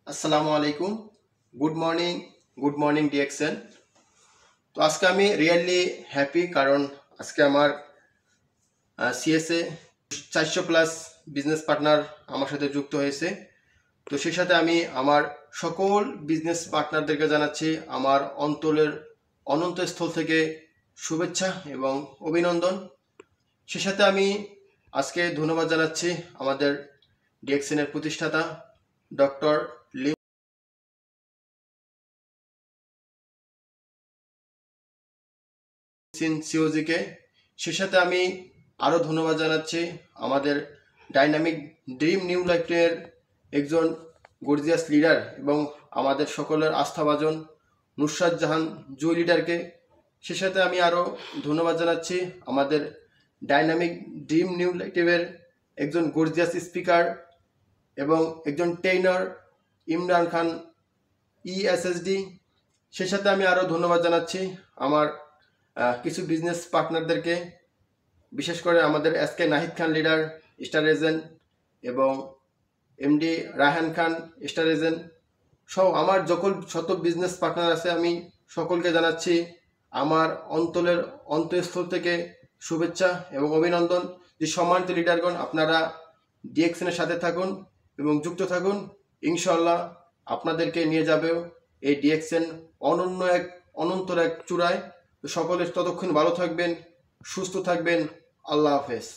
আসসালামু আলাইকুম। Good morning DXN. তো আজকে আমি রিয়েলি হ্যাপি, কারণ আজকে আমার সিএসএ 400+ বিজনেস পার্টনার আমার সাথে যুক্ত হয়েছে। তো সেই সাথে আমি আমার সকল বিজনেস পার্টনারদেরকে জানাচ্ছি আমার অন্তরের অনন্তস্থল থেকে শুভেচ্ছা এবং অভিনন্দন। সেই সাথে আমি আজকে ধন্যবাদ জানাচ্ছি আমাদের ডিএক্সএনের প্রতিষ্ঠাতা ডক্টর সিওজিকে। সে সাথে আমি আরও ধন্যবাদ জানাচ্ছি আমাদের ডাইনামিক ড্রিম নিউ লাইফের একজন গর্জিয়াস লিডার এবং আমাদের সকলের আস্থাভাজন নুসরাত জাহান জুই লিডারকে। সে সাথে আমি আরও ধন্যবাদ জানাচ্ছি আমাদের ডাইনামিক ড্রিম নিউ লাইফের একজন গর্জিয়াস স্পিকার এবং একজন ট্রেইনার ইমরান খান ইএসএসডি। সে সাথে আমি আরও ধন্যবাদ জানাচ্ছি আমার কিছু বিজনেস পার্টনারদেরকে, বিশেষ করে আমাদের এসকে নাহিদ খান লিডার স্টার এজেন্ট এবং এমডি রায়হান খান স্টার এজেন্ট সহ আমার যত বিজনেস পার্টনার আছে আমি সকলকে জানাচ্ছি আমার অন্তঃস্থল থেকে শুভেচ্ছা এবং অভিনন্দন। যে সম্মানিত লিডারগণ, আপনারা ডিএক্সএনের সাথে থাকুন এবং যুক্ত থাকুন। ইনশাল্লাহ আপনাদেরকে নিয়ে যাবেও এই ডিএক্সএন অনন্তর এক চূড়ায়। সকলে ততক্ষণ ভালো থাকবেন, সুস্থ থাকবেন। আল্লাহ হাফেজ।